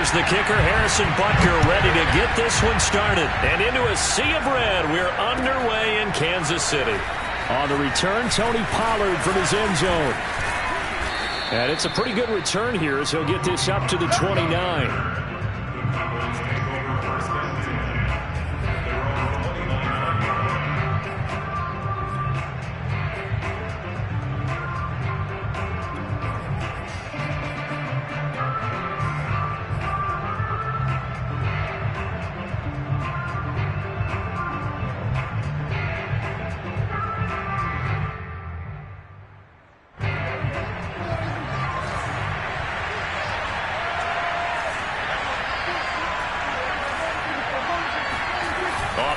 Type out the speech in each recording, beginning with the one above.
Here's the kicker, Harrison Butker, ready to get this one started. And into a sea of red, we're underway in Kansas City. On the return, Tony Pollard from his end zone. And it's a pretty good return here as he'll get this up to the 29.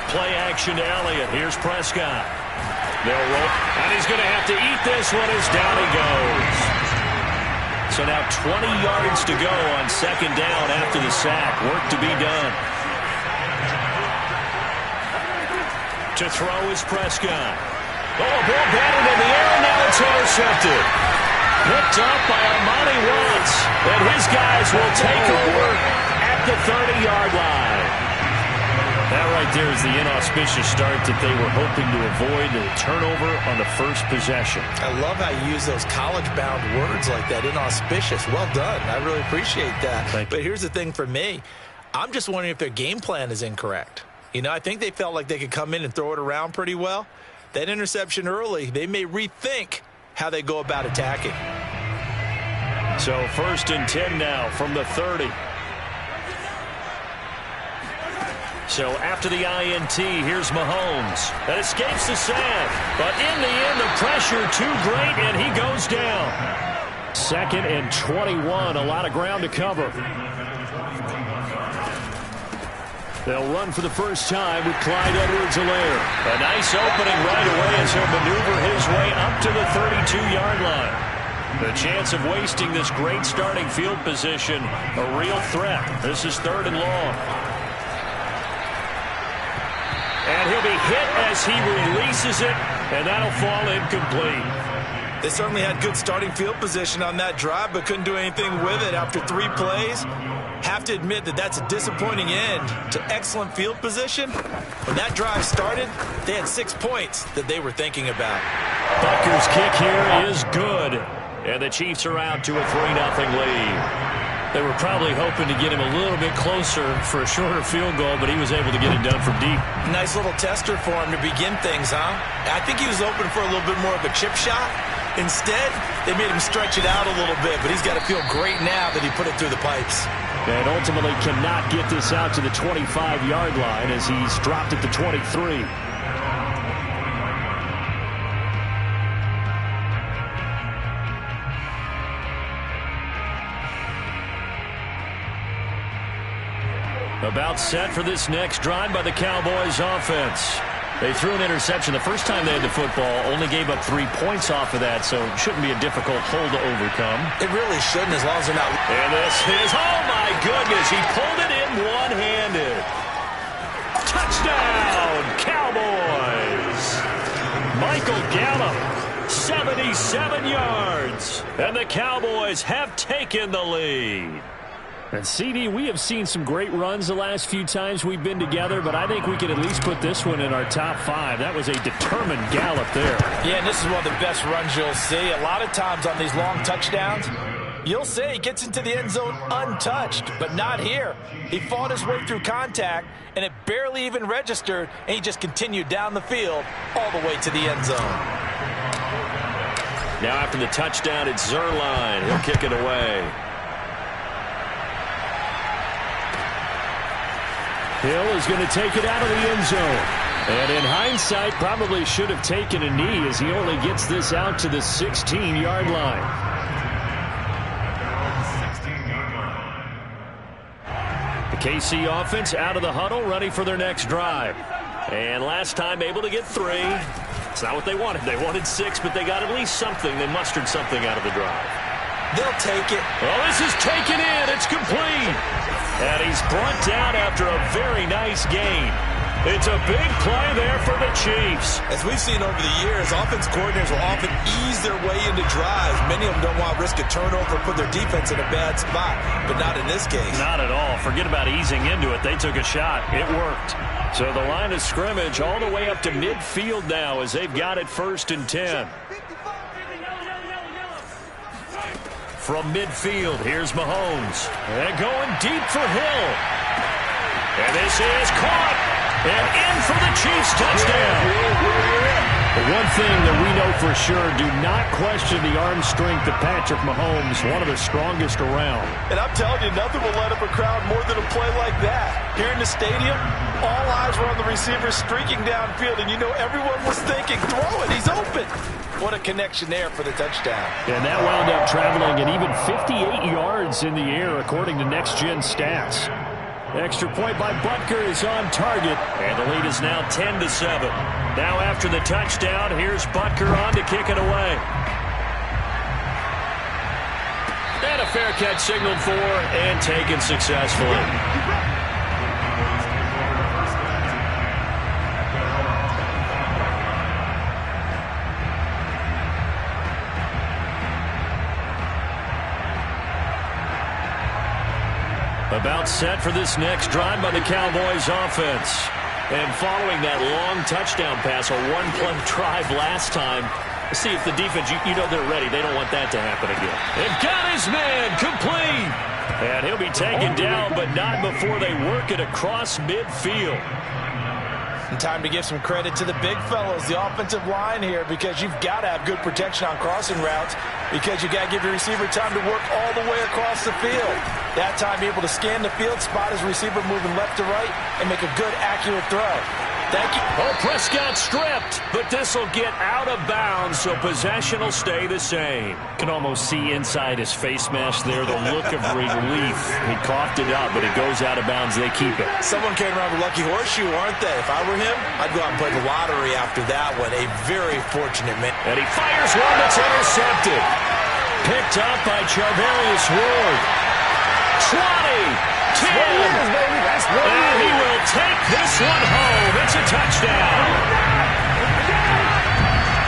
Play action to Elliott. Here's Prescott. They'll roll. And he's going to have to eat this one as down he goes. So now 20 yards to go on second down after the sack. Work to be done. To throw is Prescott. Oh, ball batted in the air, and now it's intercepted. Picked up by Armani Watts. And his guys will take over at the 30-yard line. That right there is the inauspicious start that they were hoping to avoid, the turnover on the first possession. I love how you use those college-bound words like that, inauspicious. Well done. I really appreciate that. But here's the thing for me. I'm just wondering if their game plan is incorrect. You know, I think they felt like they could come in and throw it around pretty well. That interception early, they may rethink how they go about attacking. So 1st and 10 now from the 30. So after the INT, here's Mahomes. That escapes the sack. But in the end, the pressure too great, and he goes down. 2nd and 21, a lot of ground to cover. They'll run for the first time with Clyde Edwards-Helaire. A nice opening right away as he'll maneuver his way up to the 32-yard line. The chance of wasting this great starting field position, a real threat. This is 3rd and long. And he'll be hit as he releases it, and that'll fall incomplete. They certainly had good starting field position on that drive, but couldn't do anything with it after 3 plays. Have to admit that that's a disappointing end to excellent field position. When that drive started, they had 6 points that they were thinking about. Butker's kick here is good, and the Chiefs are out to a 3-0 lead. They were probably hoping to get him a little bit closer for a shorter field goal, but he was able to get it done from deep. Nice little tester for him to begin things, huh? I think he was open for a little bit more of a chip shot. Instead, they made him stretch it out a little bit, but he's got to feel great now that he put it through the pipes. And ultimately cannot get this out to the 25-yard line as he's dropped at the 23. About set for this next drive by the Cowboys offense. They threw an interception the first time they had the football, only gave up 3 points off of that, so it shouldn't be a difficult hole to overcome. It really shouldn't, as long as they're not. And this is, oh my goodness, he pulled it in one-handed. Touchdown, Cowboys! Michael Gallup, 77 yards, and the Cowboys have taken the lead. And CD, we have seen some great runs the last few times we've been together, but I think we can at least put this one in our top 5. That was a determined gallop there. Yeah, and this is one of the best runs you'll see. A lot of times on these long touchdowns, you'll say he gets into the end zone untouched, but not here. He fought his way through contact, and it barely even registered, and he just continued down the field all the way to the end zone. Now after the touchdown, it's Zuerlein. He'll kick it away. Hill is going to take it out of the end zone. And in hindsight, probably should have taken a knee as he only gets this out to the 16-yard line. The KC offense out of the huddle, ready for their next drive. And last time able to get 3. It's not what they wanted. They wanted 6, but they got at least something. They mustered something out of the drive. They'll take it. Well, this is taken in. It's complete. And he's brought down after a very nice gain. It's a big play there for the Chiefs. As we've seen over the years, offense coordinators will often ease their way into drives. Many of them don't want to risk a turnover, put their defense in a bad spot, but not in this case. Not at all. Forget about easing into it. They took a shot. It worked. So the line of scrimmage all the way up to midfield now as they've got it 1st and 10. From midfield, here's Mahomes. And going deep for Hill. And this is caught. And in for the Chiefs touchdown. One thing that we know for sure, do not question the arm strength of Patrick Mahomes, one of the strongest around. And I'm telling you, nothing will let up a crowd more than a play like that. Here in the stadium, all eyes were on the receiver streaking downfield, and you know everyone was thinking, throw it, he's open. What a connection there for the touchdown. And that wound up traveling an even 58 yards in the air, according to Next Gen Stats. Extra point by Butker is on target, and the lead is now 10-7. Now after the touchdown, here's Butker on to kick it away. And a fair catch signaled for and taken successfully. About set for this next drive by the Cowboys offense. And following that long touchdown pass, a one-play drive last time, see if the defense, you know they're ready. They don't want that to happen again. They've got his man complete. And he'll be taken down, but not before they work it across midfield. And time to give some credit to the big fellows, the offensive line here, because you've got to have good protection on crossing routes, because you got to give your receiver time to work all the way across the field. That time, be able to scan the field, spot his receiver moving left to right, and make a good, accurate throw. Thank you. Oh, Prescott stripped, but this will get out of bounds, so possession will stay the same. Can almost see inside his face mask there, the look of relief. He coughed it up, but it goes out of bounds. They keep it. Someone came around with lucky horseshoe, aren't they? If I were him, I'd go out and play the lottery after that one. A very fortunate man. And he fires one that's intercepted. Picked up by Charvarius Ward. 20, 10, and he will take this one home. It's a touchdown.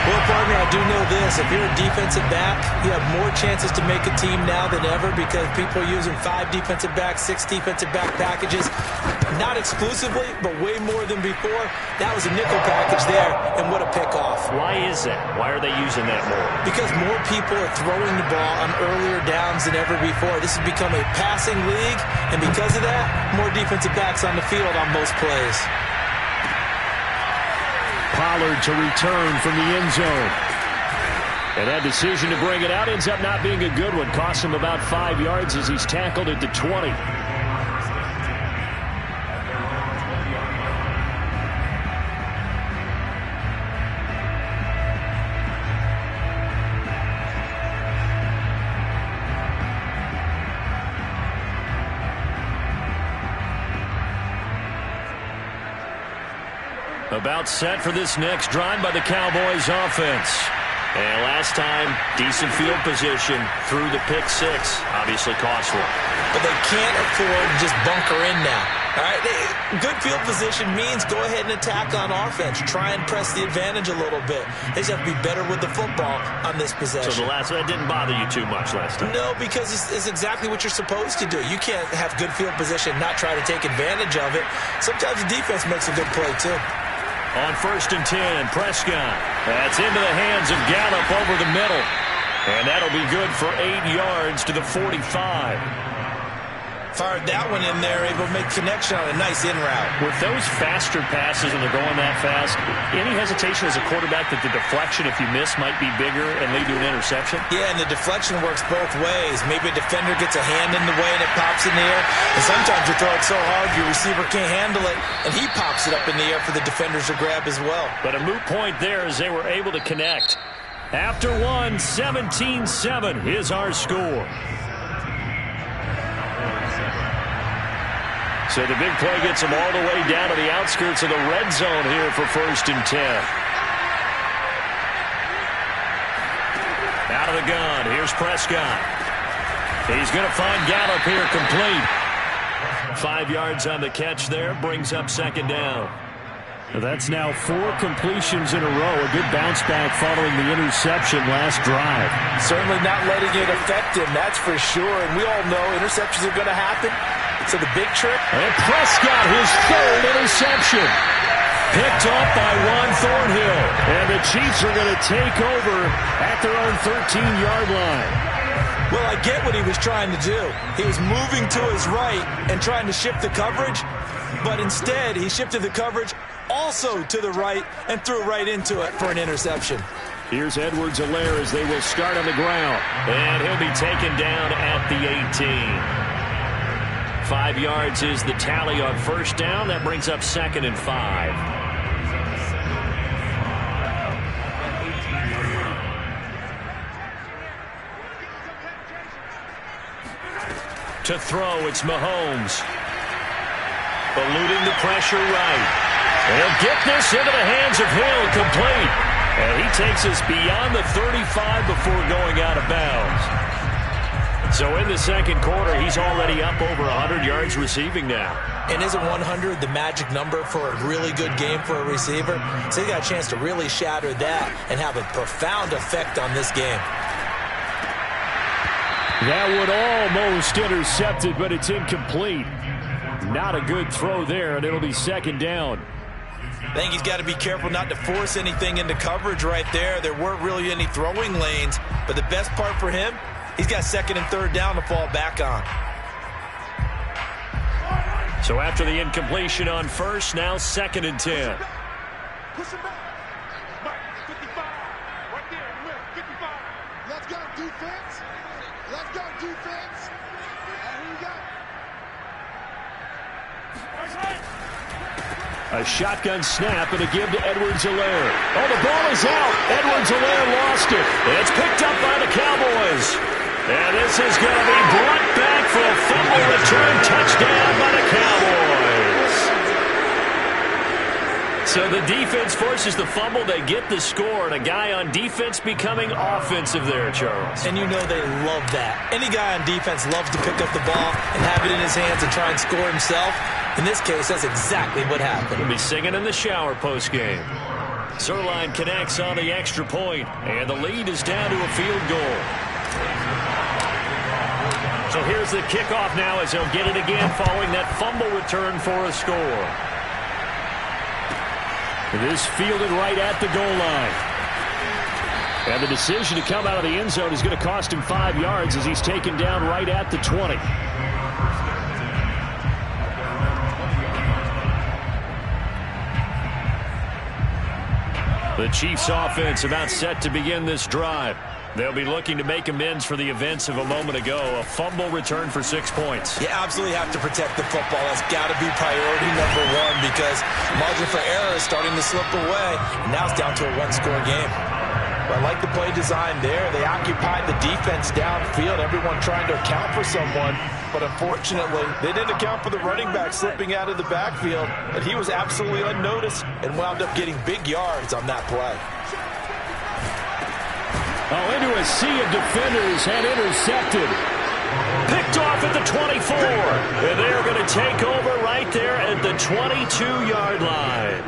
Well, partner, I do know this. If you're a defensive back, you have more chances to make a team now than ever because people are using 5 defensive backs, 6 defensive back packages. Not exclusively, but way more than before. That was a nickel package there, and what a pickoff. Why is that? Why are they using that more? Because more people are throwing the ball on earlier downs than ever before. This has become a passing league, and because of that, more defensive backs on the field on most plays. Pollard to return from the end zone. And that decision to bring it out ends up not being a good one. Costs him about 5 yards as he's tackled at the 20. About set for this next drive by the Cowboys offense. And last time, decent field position through the pick 6. Obviously costly. But they can't afford to just bunker in now. All right, good field position means go ahead and attack on offense. Try and press the advantage a little bit. They just have to be better with the football on this possession. So that didn't bother you too much last time? No, because it's exactly what you're supposed to do. You can't have good field position, not try to take advantage of it. Sometimes the defense makes a good play, too. On 1st and 10, Prescott. That's into the hands of Gallup over the middle. And that'll be good for 8 yards to the 45. Fired that one in there, able to make connection on a nice in route. With those faster passes and they're going that fast, any hesitation as a quarterback that the deflection, if you miss, might be bigger and lead to an interception? Yeah, and the deflection works both ways. Maybe a defender gets a hand in the way and it pops in the air. And sometimes you throw it so hard your receiver can't handle it, and he pops it up in the air for the defenders to grab as well. But a moot point there as they were able to connect. After one, 17-7 is our score. So the big play gets them all the way down to the outskirts of the red zone here for 1st and 10. Out of the gun, here's Prescott. He's going to find Gallup here complete. 5 yards on the catch there, brings up 2nd down. That's now 4 completions in a row. A good bounce back following the interception last drive. Certainly not letting it affect him, that's for sure. And we all know interceptions are going to happen. So the big trick. And Prescott, his 3rd interception. Picked off by Juan Thornhill. And the Chiefs are going to take over at their own 13-yard line. Well, I get what he was trying to do. He was moving to his right and trying to shift the coverage. But instead, he shifted the coverage also to the right and threw right into it for an interception. Here's Edwards-Helaire as they will start on the ground. And he'll be taken down at the 18. 5 yards is the tally on first down. That brings up 2nd and 5. To throw, it's Mahomes. Eluding the pressure right. He'll get this into the hands of Hill, complete. And he takes us beyond the 35 before going out of bounds. So in the second quarter, he's already up over 100 yards receiving now. And isn't 100 the magic number for a really good game for a receiver? So he got a chance to really shatter that and have a profound effect on this game. That would almost intercepted, but it's incomplete. Not a good throw there, and it'll be 2nd down. I think he's got to be careful not to force anything into coverage right there. There weren't really any throwing lanes, but the best part for him, he's got 2nd and 3rd down to fall back on. So after the incompletion on first, now 2nd and 10. Push him back. Mike, 55. Right there. 55. Let's go, defense. Let's go, defense. And here we go. A shotgun snap and a give to Edwards-Helaire. Oh, the ball is out. Edwards-Helaire lost it. It's picked up by the Cowboys. And this is going to be brought back for a fumble return touchdown by the Cowboys. So the defense forces the fumble. They get the score, and a guy on defense becoming offensive there, Charles. And you know they love that. Any guy on defense loves to pick up the ball and have it in his hands and try and score himself. In this case, that's exactly what happened. He'll be singing in the shower postgame. Zerline connects on the extra point, and the lead is down to a field goal. So here's the kickoff now as he'll get it again following that fumble return for a score. It is fielded right at the goal line. And the decision to come out of the end zone is going to cost him 5 yards as he's taken down right at the 20. The Chiefs offense about set to begin this drive. They'll be looking to make amends for the events of a moment ago. A fumble return for 6 points. You absolutely have to protect the football. That's got to be priority number one because margin for error is starting to slip away. And now it's down to a one-score game. But I like the play design there. They occupied the defense downfield, everyone trying to account for someone. But unfortunately, they didn't account for the running back slipping out of the backfield. And he was absolutely unnoticed and wound up getting big yards on that play. Oh, into a sea of defenders and intercepted. Picked off at the 24. And they're going to take over right there at the 22-yard line.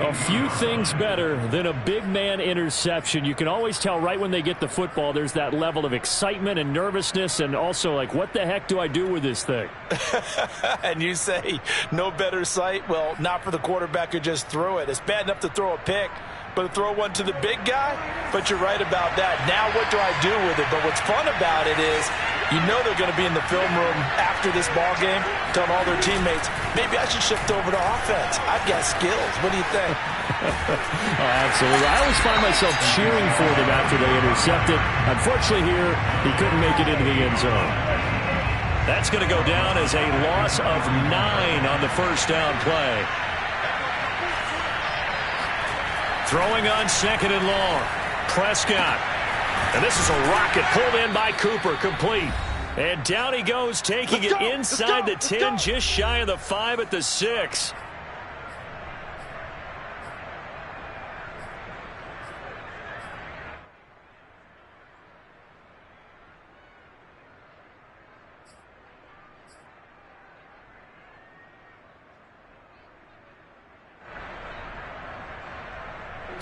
A few things better than a big man interception. You can always tell right when they get the football, there's that level of excitement and nervousness and also like, what the heck do I do with this thing? And you say, no better sight? Well, not for the quarterback who just threw it. It's bad enough to throw a pick, but to throw one to the big guy? But you're right about that. Now what do I do with it? But what's fun about it is you know they're going to be in the film room after this ball game telling all their teammates, maybe I should shift over to offense. I've got skills. What do you think? Oh, absolutely. I always find myself cheering for them after they intercept it. Unfortunately here, he couldn't make it into the end zone. That's going to go down as a loss of 9 on the first down play. Throwing on 2nd and long. Prescott. And this is a rocket pulled in by Cooper, complete. And down he goes, taking it inside the 10, just shy of the 5 at the 6.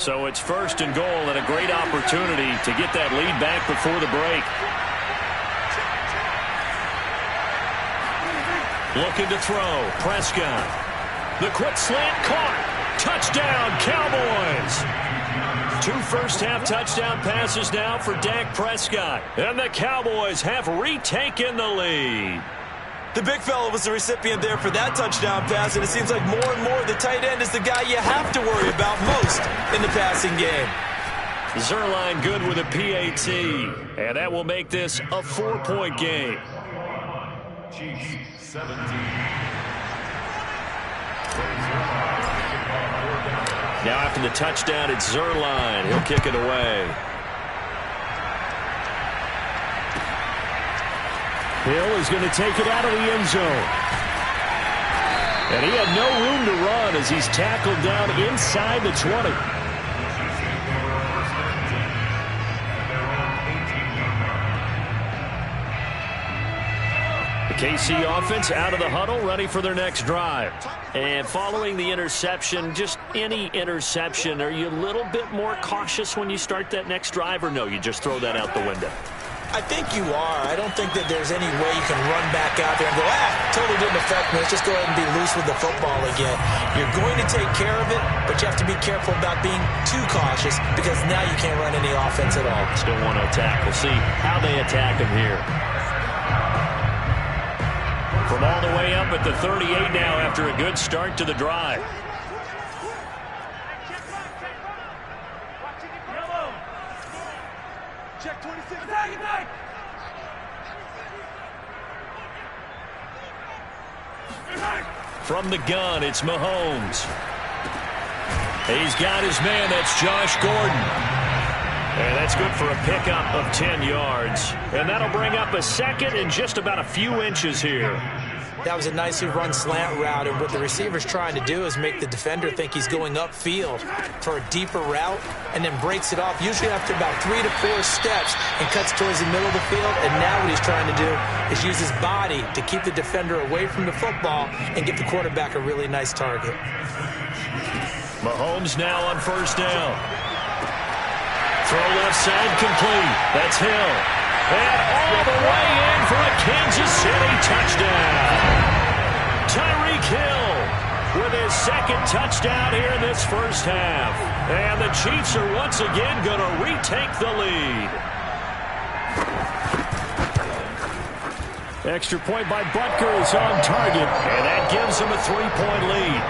So it's 1st and goal and a great opportunity to get that lead back before the break. Looking to throw. Prescott. The quick slant caught. Touchdown, Cowboys. 2 first-half touchdown passes now for Dak Prescott. And the Cowboys have retaken the lead. The big fella was the recipient there for that touchdown pass, and it seems like more and more the tight end is the guy you have to worry about most in the passing game. Zerline good with a PAT, and that will make this a 4-point game. Chiefs 17. Now after the touchdown, it's Zerline. He'll kick it away. Hill is going to take it out of the end zone. And he had no room to run as he's tackled down inside the 20. The KC offense out of the huddle, ready for their next drive. And following the interception, just any interception, are you a little bit more cautious when you start that next drive, or no, you just throw that out the window? I think you are. I don't think that there's any way you can run back out there and go, totally didn't affect me. Let's just go ahead and be loose with the football again. You're going to take care of it, but you have to be careful about being too cautious because now you can't run any offense at all. Still want to attack. We'll see how they attack him here. From all the way up at the 38 now after a good start to the drive. Check 26. From the gun, it's Mahomes. He's got his man. That's Josh Gordon. And that's good for a pickup of 10 yards. And that'll bring up a second and just about a few inches here. That was a nicely run slant route, and what the receiver's trying to do is make the defender think he's going upfield for a deeper route and then breaks it off, usually after about 3 to 4 steps, and cuts towards the middle of the field. And now what he's trying to do is use his body to keep the defender away from the football and give the quarterback a really nice target. Mahomes now on 1st down. Throw left side complete. That's Hill. And all the way in for a Kansas City touchdown. Tyreek Hill with his 2nd touchdown here in this first half. And the Chiefs are once again going to retake the lead. Extra point by Butker is on target. And that gives him a 3-point lead.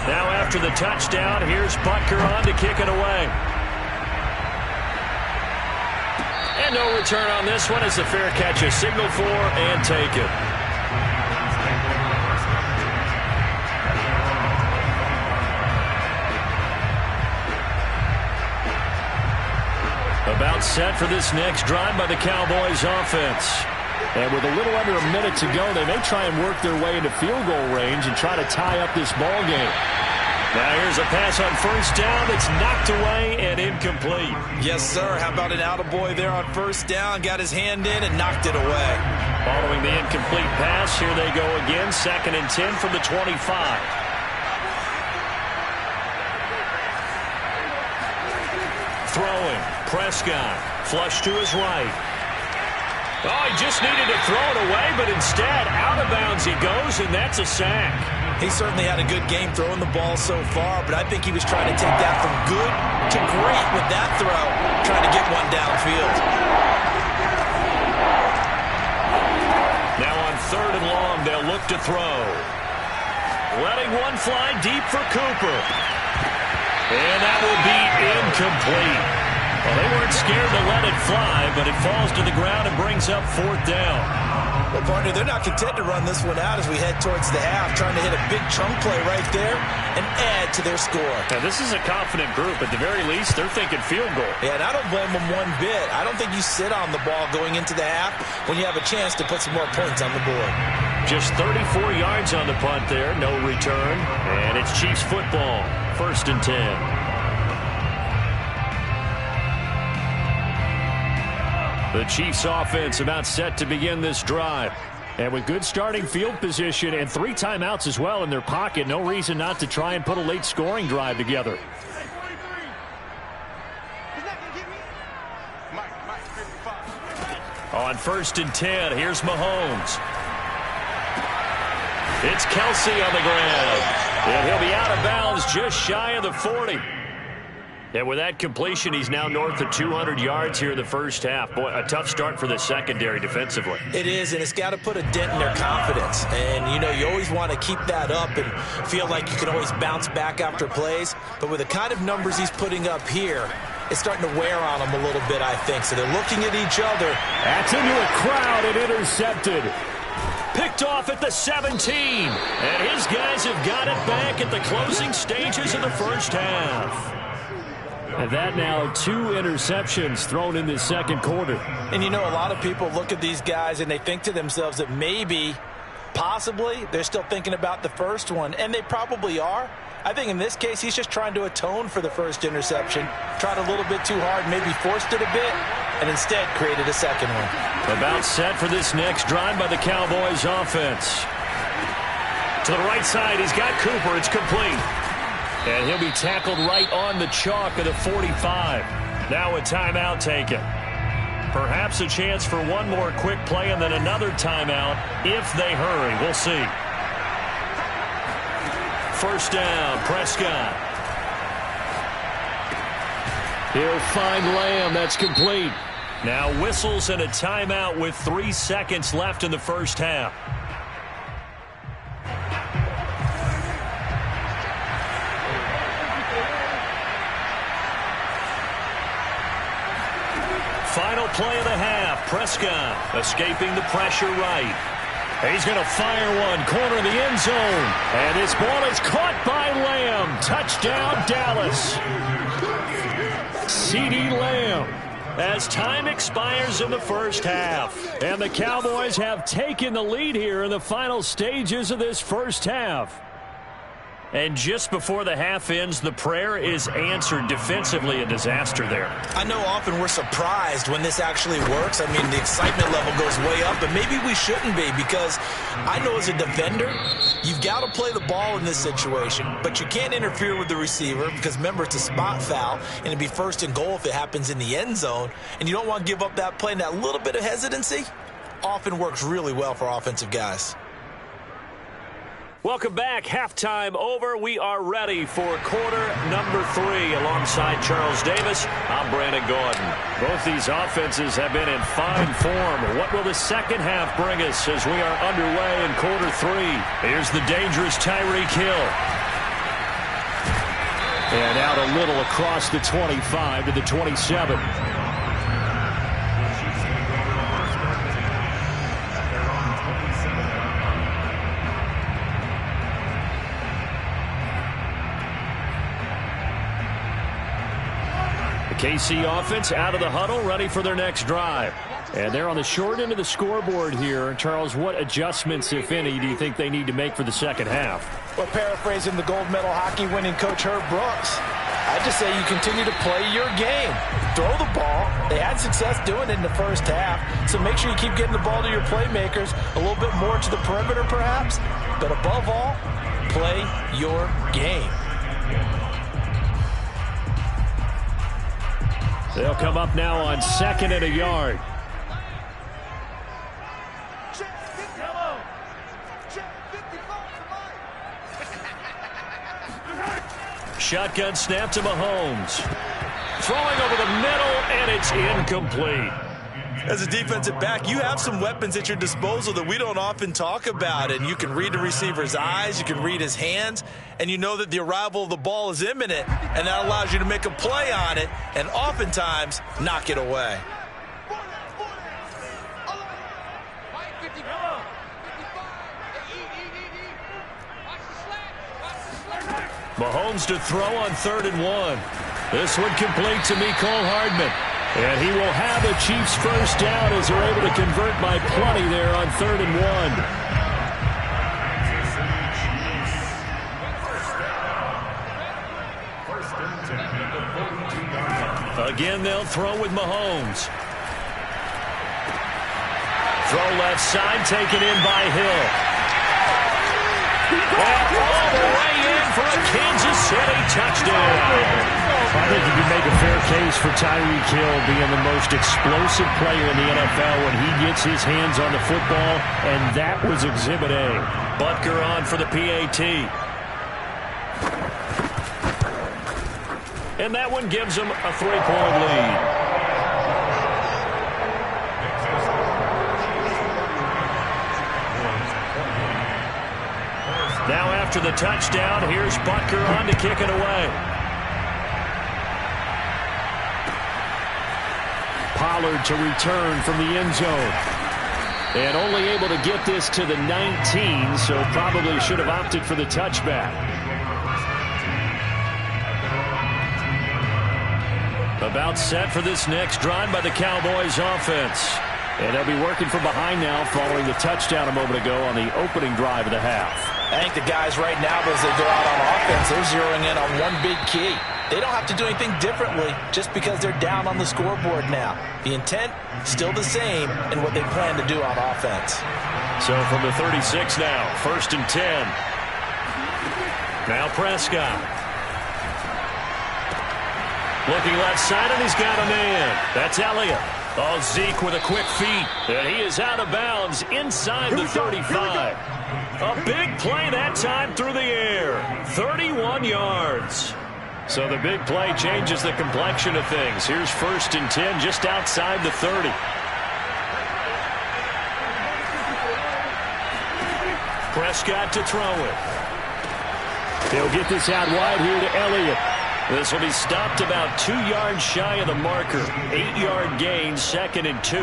Now after the touchdown, here's Butker on to kick it away. And no return on this one as the fair catch is signaled for and taken. About set for this next drive by the Cowboys offense. And with a little under a minute to go, they may try and work their way into field goal range and try to tie up this ball game. Now here's a pass on 1st down that's knocked away and incomplete. Yes, sir. How about an attaboy there on 1st down? Got his hand in and knocked it away. Following the incomplete pass, here they go again. 2nd and 10 from the 25. Throwing. Prescott. Flush to his right. Oh, he just needed to throw it away, but instead, out of bounds he goes, and that's a sack. He certainly had a good game throwing the ball so far, but I think he was trying to take that from good to great with that throw, trying to get one downfield. Now on 3rd and long, they'll look to throw. Letting one fly deep for Cooper. And that will be incomplete. Well, they weren't scared to let it fly, but it falls to the ground and brings up 4th down. Well, partner, they're not content to run this one out as we head towards the half, trying to hit a big chunk play right there and add to their score. Now, this is a confident group. At the very least, they're thinking field goal. Yeah, and I don't blame them one bit. I don't think you sit on the ball going into the half when you have a chance to put some more points on the board. Just 34 yards on the punt there, no return. And it's Chiefs football, 1st and 10. The Chiefs offense about set to begin this drive. And with good starting field position and 3 timeouts as well in their pocket, no reason not to try and put a late scoring drive together. On 1st and 10, here's Mahomes. It's Kelsey on the ground. And he'll be out of bounds just shy of the 40. And with that completion, he's now north of 200 yards here in the first half. Boy, a tough start for the secondary defensively. It is, and it's got to put a dent in their confidence. And, you know, you always want to keep that up and feel like you can always bounce back after plays. But with the kind of numbers he's putting up here, it's starting to wear on them a little bit, I think. So they're looking at each other. That's into a crowd and intercepted. Picked off at the 17. And his guys have got it back at the closing stages of the first half. And that now 2 interceptions thrown in the second quarter. And, you know, a lot of people look at these guys and they think to themselves that maybe, possibly, they're still thinking about the first one. And they probably are. I think in this case, he's just trying to atone for the first interception. Tried a little bit too hard, maybe forced it a bit, and instead created a second one. About set for this next drive by the Cowboys offense. To the right side, he's got Cooper. It's complete. And he'll be tackled right on the chalk of the 45. Now a timeout taken. Perhaps a chance for one more quick play and then another timeout if they hurry. We'll see. First down, Prescott. He'll find Lamb. That's complete. Now whistles and a timeout with 3 seconds left in the first half. Final play of the half. Prescott escaping the pressure right. He's going to fire one. Corner of the end zone. And this ball is caught by Lamb. Touchdown, Dallas. CeeDee Lamb. As time expires in the first half. And the Cowboys have taken the lead here in the final stages of this first half. And just before the half ends, the prayer is answered. Defensively, a disaster there. I know often we're surprised when this actually works. I mean, the excitement level goes way up, but maybe we shouldn't be, because I know as a defender, you've got to play the ball in this situation, but you can't interfere with the receiver because, remember, it's a spot foul, and it'd be 1st and goal if it happens in the end zone, and you don't want to give up that play, and that little bit of hesitancy often works really well for offensive guys. Welcome back. Halftime over. We are ready for quarter number 3. Alongside Charles Davis, I'm Brandon Gordon. Both these offenses have been in fine form. What will the second half bring us as we are underway in quarter 3? Here's the dangerous Tyreek Hill. And out a little across the 25 to the 27. KC offense out of the huddle, ready for their next drive. And they're on the short end of the scoreboard here. Charles, what adjustments, if any, do you think they need to make for the second half? Well, paraphrasing the gold medal hockey winning coach Herb Brooks, I just say you continue to play your game. Throw the ball. They had success doing it in the first half, so make sure you keep getting the ball to your playmakers, a little bit more to the perimeter perhaps, but above all, play your game. They'll come up now on 2nd and a yard. Shotgun snap to Mahomes. Throwing over the middle, and it's incomplete. As a defensive back, you have some weapons at your disposal that we don't often talk about, and you can read the receiver's eyes, you can read his hands, and you know that the arrival of the ball is imminent, and that allows you to make a play on it and oftentimes knock it away. Mahomes to throw on 3rd and 1. This one complete to Mecole Hardman. And he will have the Chiefs first down as they're able to convert by plenty there on 3rd and 1. Again, they'll throw with Mahomes. Throw left side, taken in by Hill. And all the way in for a Kansas City touchdown. I think you can make a fair case for Tyreek Hill being the most explosive player in the NFL when he gets his hands on the football, and that was Exhibit A. Butker on for the PAT. And that one gives him a 3-point lead. Now after the touchdown, here's Butker on to kick it away. Pollard to return from the end zone. And only able to get this to the 19, so probably should have opted for the touchback. About set for this next drive by the Cowboys offense. And they'll be working from behind now following the touchdown a moment ago on the opening drive of the half. I think the guys right now, as they go out on offense, they're zeroing in on one big key. They don't have to do anything differently just because they're down on the scoreboard now. The intent, still the same in what they plan to do on offense. So from the 36 now, 1st and 10. Now Prescott. Looking left side, and he's got a man. That's Elliott. Oh, Zeke with a quick feet. And he is out of bounds inside the 35. A big play that time through the air. 31 yards. So the big play changes the complexion of things. Here's 1st and 10 just outside the 30. Prescott to throw it. They'll get this out wide here to Elliott. This will be stopped about 2 yards shy of the marker. 8-yard gain, 2nd and 2.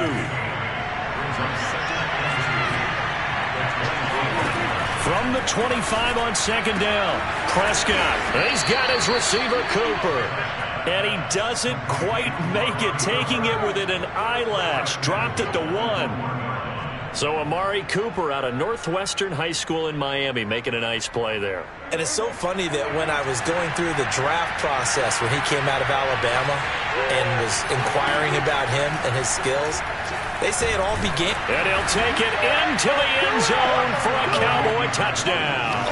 From the 25 on 2nd down, Prescott. He's got his receiver, Cooper. And he doesn't quite make it, taking it within an eyelash. Dropped it to 1. So Amari Cooper out of Northwestern High School in Miami making a nice play there. And it's so funny that when I was going through the draft process when he came out of Alabama and was inquiring about him and his skills, they say it all began. And he'll take it into the end zone for a Cowboy touchdown.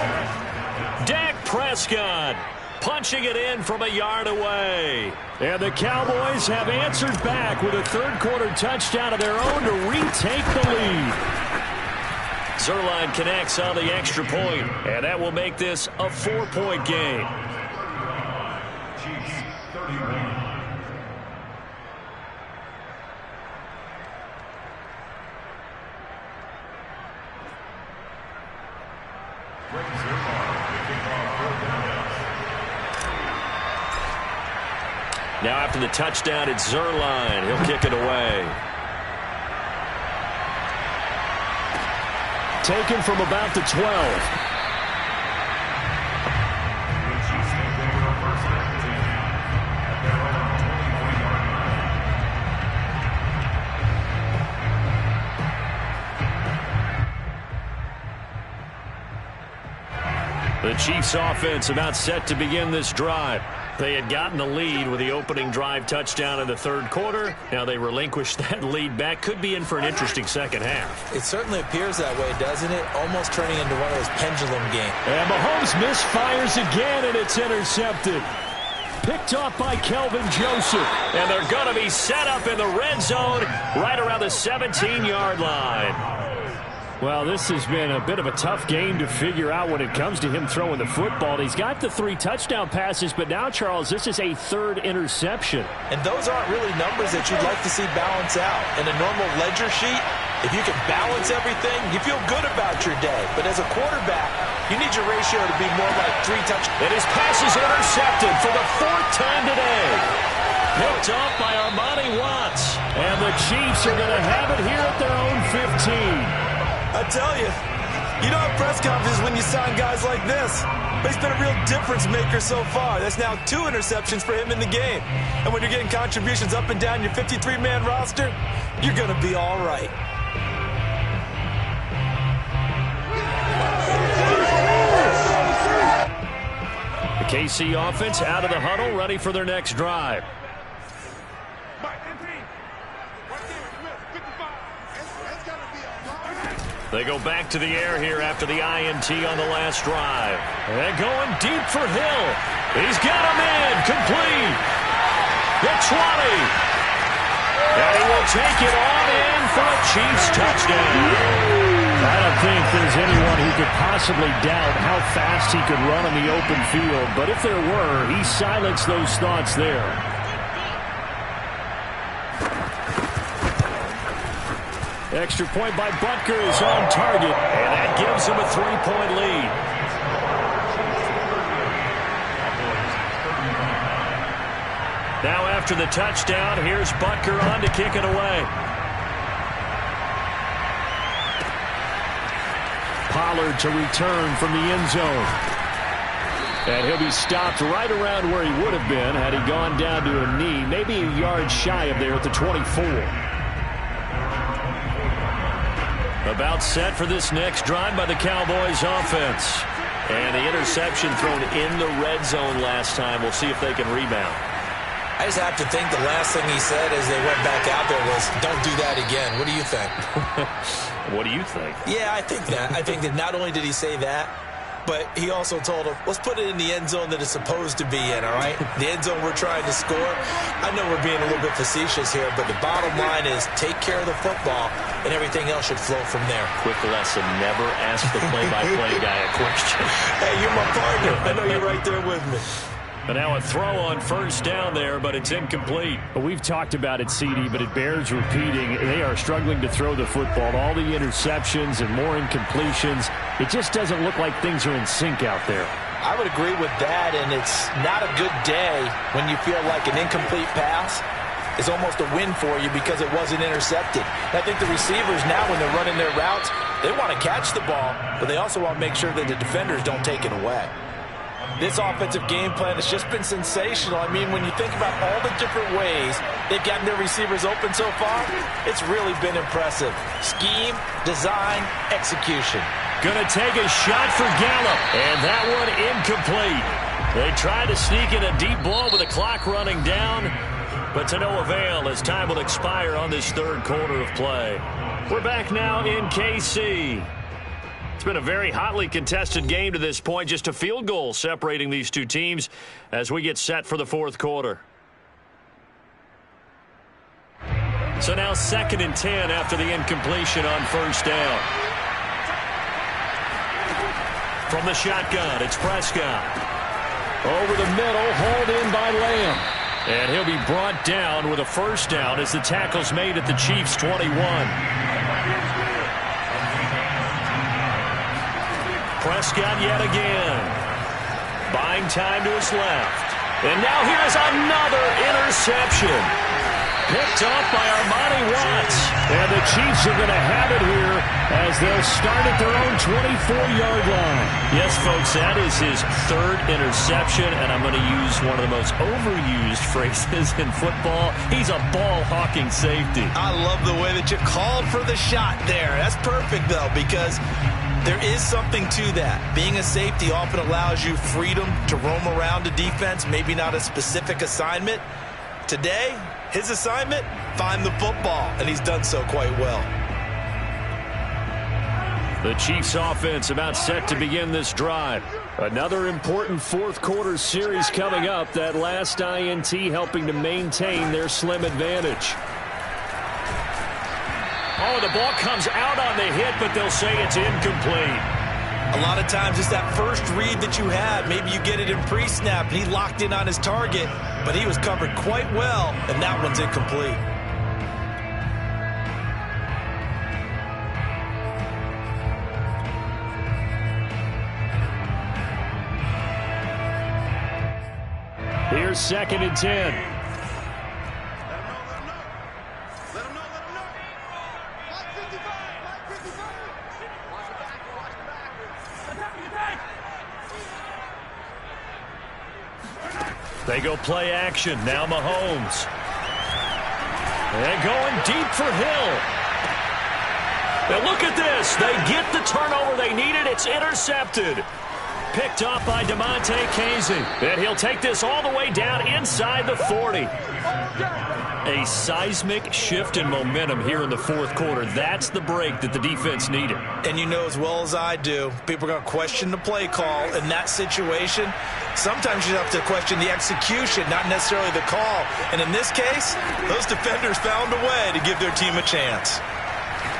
Dak Prescott punching it in from a yard away. And the Cowboys have answered back with a third-quarter touchdown of their own to retake the lead. Zerline connects on the extra point, and that will make this a 4-point game. Now after the touchdown, it's Zerline. He'll kick it away. Taken from about the 12. The Chiefs offense about set to begin this drive. They had gotten the lead with the opening drive touchdown in the third quarter. Now they relinquished that lead back. Could be in for an interesting second half. It certainly appears that way, doesn't it? Almost turning into one of those pendulum games. And Mahomes misfires again, and it's intercepted. Picked off by Kelvin Joseph. And they're going to be set up in the red zone right around the 17-yard line. Well, this has been a bit of a tough game to figure out when it comes to him throwing the football. He's got the 3 touchdown passes, but now, Charles, this is a 3rd interception. And those aren't really numbers that you'd like to see balance out. In a normal ledger sheet, if you can balance everything, you feel good about your day. But as a quarterback, you need your ratio to be more like 3 touchdowns. And his pass is intercepted for the 4th time today. Picked off by Armani Watts. And the Chiefs are going to have it here at their own 15. I tell you, you don't have press conferences when you sign guys like this. But he's been a real difference maker so far. That's now 2 interceptions for him in the game. And when you're getting contributions up and down your 53-man roster, you're going to be all right. The KC offense out of the huddle, ready for their next drive. It's got to be a They go back to the air here after the INT on the last drive. And going deep for Hill. He's got him in. Complete. The 20. And he will take it on in for a Chiefs touchdown. I don't think there's anyone who could possibly doubt how fast he could run on the open field. But if there were, he silenced those thoughts there. Extra point by Butker is on target. And that gives him a 3-point lead. Now after the touchdown, here's Butker on to kick it away. Pollard to return from the end zone. And he'll be stopped right around where he would have been had he gone down to a knee, maybe a yard shy of there at the 24. About set for this next drive by the Cowboys offense. And the interception thrown in the red zone last time. We'll see if they can rebound. I just have to think the last thing he said as they went back out there was, don't do that again. What do you think? What do you think? Yeah, I think that. I think that not only did he say that, but he also told him, let's put it in the end zone that it's supposed to be in, all right? The end zone we're trying to score. I know we're being a little bit facetious here, but the bottom line is take care of the football, and everything else should flow from there. Quick lesson, never ask the play-by-play guy a question. Hey, you're my partner. I know you're right there with me. But now a throw on first down there, but it's incomplete. We've talked about it, CD, but it bears repeating. They are struggling to throw the football. All the interceptions and more incompletions. It just doesn't look like things are in sync out there. I would agree with that, and it's not a good day when you feel like an incomplete pass is almost a win for you because it wasn't intercepted. And I think the receivers now, when they're running their routes, they want to catch the ball, but they also want to make sure that the defenders don't take it away. This offensive game plan has just been sensational. I mean, when you think about all the different ways they've gotten their receivers open so far, it's really been impressive. Scheme, design, execution. Gonna take a shot for Gallup, and that one incomplete. They tried to sneak in a deep ball with the clock running down, but to no avail as time will expire on this third quarter of play. We're back now in KC. It's been a very hotly contested game to this point. Just a field goal separating these two teams as we get set for the fourth quarter. So now 2nd and 10 after the incompletion on first down. From the shotgun, it's Prescott. Over the middle, hauled in by Lamb. And he'll be brought down with a first down as the tackle's made at the Chiefs' 21. Prescott yet again. Buying time to his left. And now here's another interception. Picked up by Armani Watts. And the Chiefs are going to have it here as they'll start at their own 24-yard line. Yes, folks, that is his 3rd interception, and I'm going to use one of the most overused phrases in football. He's a ball-hawking safety. I love the way that you called for the shot there. That's perfect, though, because there is something to that. Being a safety often allows you freedom to roam around the defense, maybe not a specific assignment. Today, his assignment, find the football, and he's done so quite well. The Chiefs offense about set to begin this drive. Another important fourth quarter series coming up. That last INT helping to maintain their slim advantage. Oh, the ball comes out on the hit, but they'll say it's incomplete. A lot of times it's that first read that you have. Maybe you get it in pre-snap, and he locked in on his target, but he was covered quite well, and that one's incomplete. Here's 2nd and 10. They go play action. Now Mahomes. And going deep for Hill. And look at this. They get the turnover they needed. It's intercepted. Picked off by DeMonte Casey. And he'll take this all the way down inside the 40. A seismic shift in momentum here in the fourth quarter. That's the break that the defense needed. And you know as well as I do, people are going to question the play call in that situation. Sometimes you have to question the execution, not necessarily the call. And in this case, those defenders found a way to give their team a chance.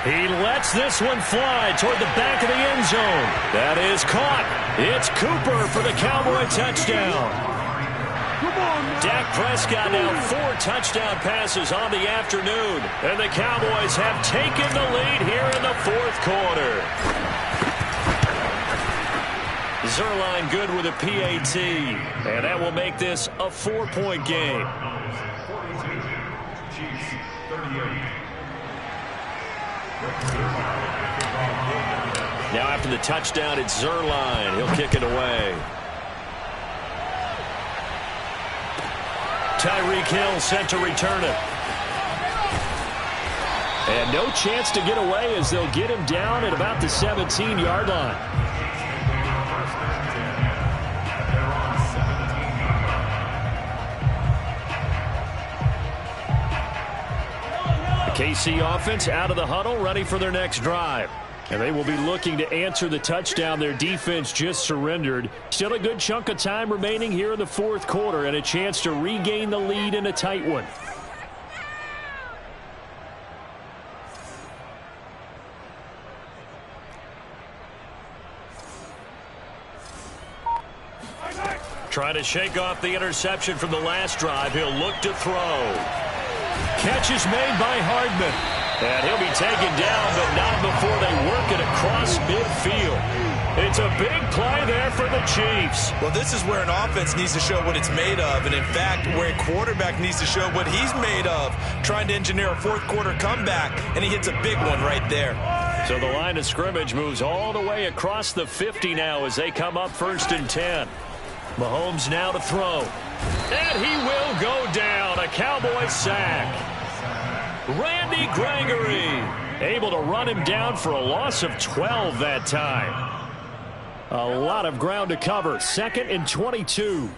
He lets this one fly toward the back of the end zone. That is caught. It's Cooper for the Cowboy touchdown. Dak Prescott now 4 touchdown passes on the afternoon. And the Cowboys have taken the lead here in the fourth quarter. Zerline good with a PAT. And that will make this a 4-point game. Now after the touchdown, it's Zerline. He'll kick it away. Tyreek Hill set to return it. And no chance to get away as they'll get him down at about the 17-yard line. The KC offense out of the huddle, ready for their next drive. And they will be looking to answer the touchdown their defense just surrendered. Still a good chunk of time remaining here in the fourth quarter and a chance to regain the lead in a tight one. Trying to shake off the interception from the last drive. He'll look to throw. Catch is made by Hardman. And he'll be taken down, but not before they work it across midfield. It's a big play there for the Chiefs. Well, this is where an offense needs to show what it's made of. And, in fact, where a quarterback needs to show what he's made of, trying to engineer a fourth-quarter comeback, and he hits a big one right there. So the line of scrimmage moves all the way across the 50 now as they come up 1st and 10. Mahomes now to throw. And he will go down. A Cowboy sack. Randy Gregory able to run him down for a loss of 12 that time. A lot of ground to cover. 2nd and 22.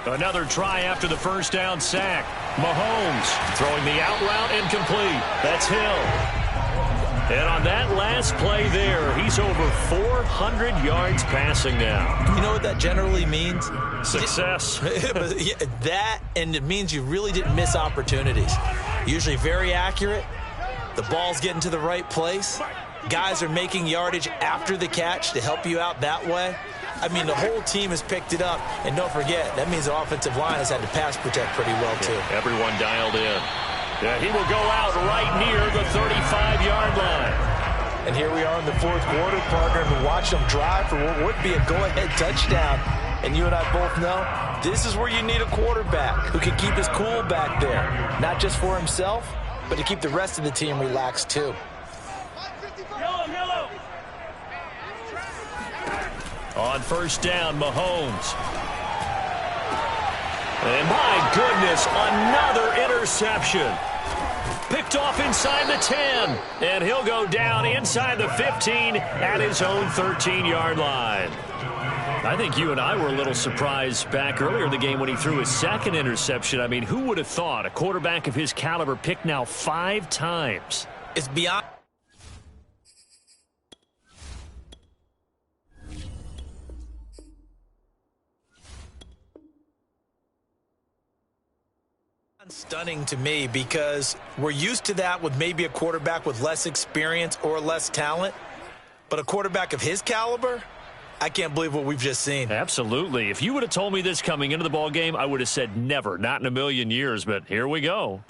Another try after the first down sack. Mahomes throwing the out route incomplete. That's Hill. And on that last play there, he's over 400 yards passing now. You know what that generally means? Success. That, and it means you really didn't miss opportunities. Usually very accurate. The ball's getting to the right place. Guys are making yardage after the catch to help you out that way. I mean, the whole team has picked it up. And don't forget, that means the offensive line has had to pass protect pretty well, too. Yeah, everyone dialed in. Yeah, he will go out right near the 35-yard line. And here we are in the fourth quarter, partner, and watch them drive for what would be a go-ahead touchdown. And you and I both know this is where you need a quarterback who can keep his cool back there. Not just for himself, but to keep the rest of the team relaxed, too. On first down, Mahomes. And my goodness, another interception. Picked off inside the 10. And he'll go down inside the 15 at his own 13-yard line. I think you and I were a little surprised back earlier in the game when he threw his second interception. I mean, who would have thought a quarterback of his caliber picked now 5 times? It's beyond stunning to me because we're used to that with maybe a quarterback with less experience or less talent. But a quarterback of his caliber, I can't believe what we've just seen. Absolutely. If you would have told me this coming into the ball game, I would have said never, not in a million years. But here we go.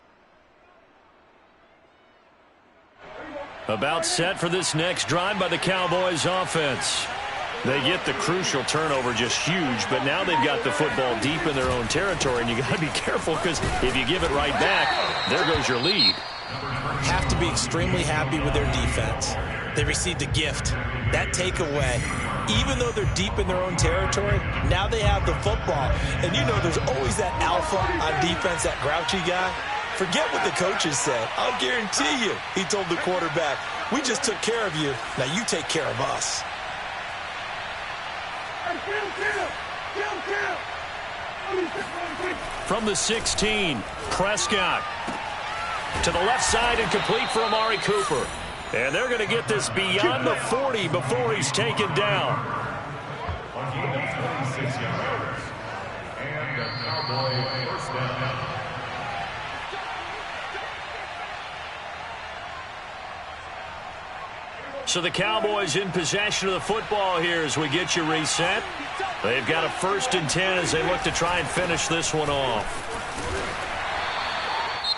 About set for this next drive by the Cowboys offense. They get the crucial turnover, just huge, but now they've got the football deep in their own territory, and you got to be careful because if you give it right back, there goes your lead. Have to be extremely happy with their defense. They received a gift. That takeaway, even though they're deep in their own territory, now they have the football. And you know there's always that alpha on defense, that grouchy guy. Forget what the coaches said. I'll guarantee you, he told the quarterback, we just took care of you. Now you take care of us. From the 16, Prescott. To the left side and complete for Amari Cooper. And they're going to get this beyond the 40 before he's taken down. And a Cowboy first down. So the Cowboys in possession of the football here as we get you reset. They've got a 1st and 10 as they look to try and finish this one off.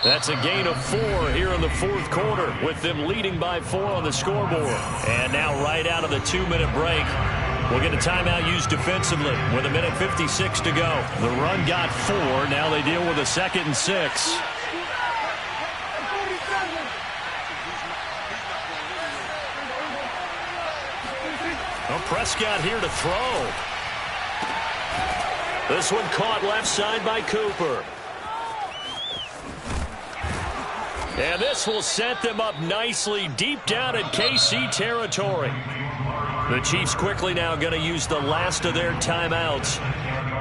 That's a gain of 4 here in the 4th quarter with them leading by 4 on the scoreboard. And now right out of the 2-minute break, we'll get a timeout used defensively with 1:56 to go. The run got 4. Now they deal with a 2nd and 6. Well, Prescott here to throw. This one caught left side by Cooper. And this will set them up nicely deep down in KC territory. The Chiefs quickly now going to use the last of their timeouts.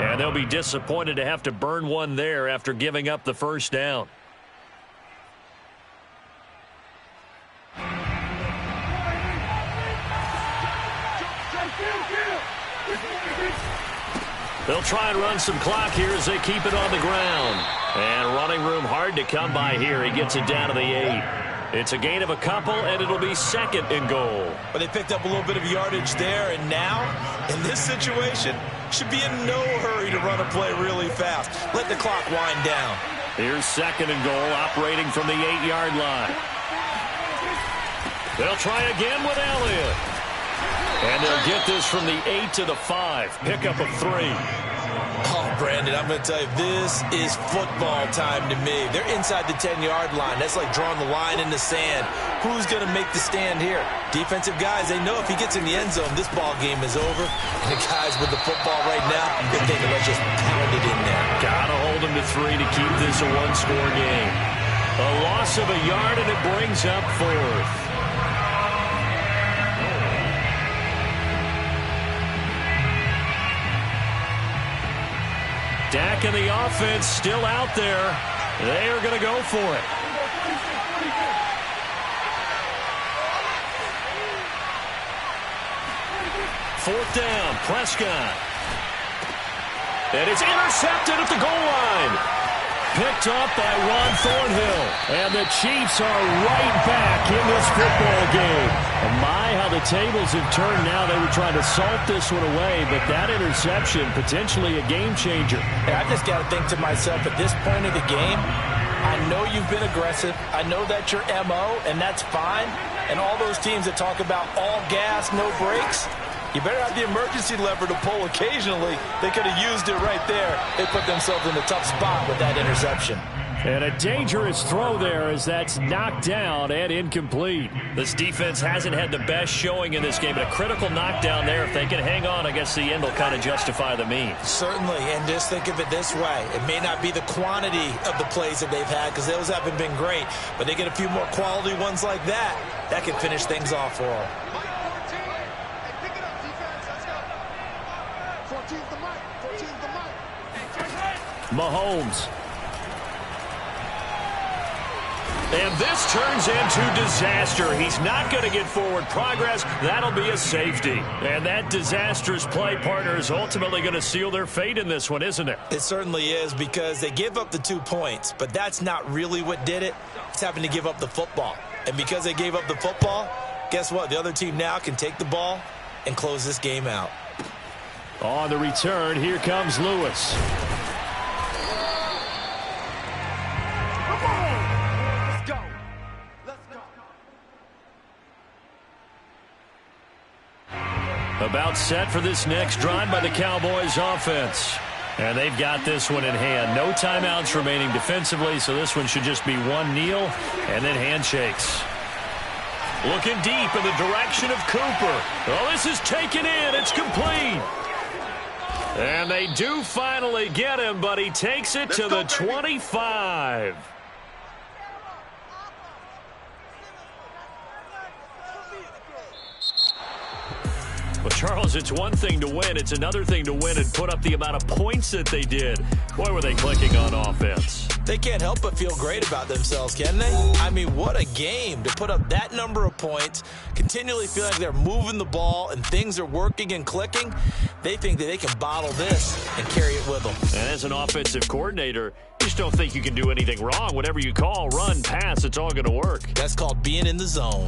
And they'll be disappointed to have to burn one there after giving up the 1st down. They'll try and run some clock here as they keep it on the ground. And running room hard to come by here. He gets it down to the 8. It's a gain of a couple, and it'll be 2nd and goal. But they picked up a little bit of yardage there, and now, in this situation, should be in no hurry to run a play really fast. Let the clock wind down. Here's 2nd and goal, operating from the 8-yard line. They'll try again with Elliott. And they'll get this from the 8 to the 5. Pickup of 3. Oh, Brandon, I'm going to tell you, this is football time to me. They're inside the 10-yard line. That's like drawing the line in the sand. Who's going to make the stand here? Defensive guys, they know if he gets in the end zone, this ball game is over. And the guys with the football right now, they're thinking, let's just pound it in there. Gotta hold him to 3 to keep this a 1-score game. A loss of a yard, and it brings up 4th. Dak and the offense still out there. They are going to go for it. Fourth down, Prescott. And it's intercepted at the goal line. Picked up by Ron Thornhill. And the Chiefs are right back in this football game. And my, how the tables have turned now. They were trying to salt this one away, but that interception, potentially a game changer. I just got to think to myself, at this point of the game, I know you've been aggressive. I know that's your MO, and that's fine. And all those teams that talk about all gas, no brakes, you better have the emergency lever to pull occasionally. They could have used it right there. They put themselves in a tough spot with that interception. And a dangerous throw there as that's knocked down and incomplete. This defense hasn't had the best showing in this game, but a critical knockdown there. If they can hang on, I guess the end will kind of justify the means. Certainly, and just think of it this way. It may not be the quantity of the plays that they've had because those haven't been great, but they get a few more quality ones like that. That can finish things off for them. Mahomes. And this turns into disaster. He's not going to get forward progress. That'll be a safety. And that disastrous play, partner, is ultimately going to seal their fate in this one, isn't it? It certainly is, because they give up the 2 points, but that's not really what did it. It's having to give up the football. And because they gave up the football, guess what? The other team now can take the ball and close this game out. On the return, here comes Lewis. About set for this next drive by the Cowboys offense. And they've got this one in hand. No timeouts remaining defensively, so this one should just be one kneel and then handshakes. Looking deep in the direction of Cooper. Well, this is taken in. It's complete. And they do finally get him, but he takes it to the 25. Well, Charles, it's one thing to win. It's another thing to win and put up the amount of points that they did. Boy, were they clicking on offense. They can't help but feel great about themselves, can they? I mean, what a game to put up that number of points, continually feel like they're moving the ball and things are working and clicking. They think that they can bottle this and carry it with them. And as an offensive coordinator, you just don't think you can do anything wrong. Whatever you call, run, pass, it's all going to work. That's called being in the zone.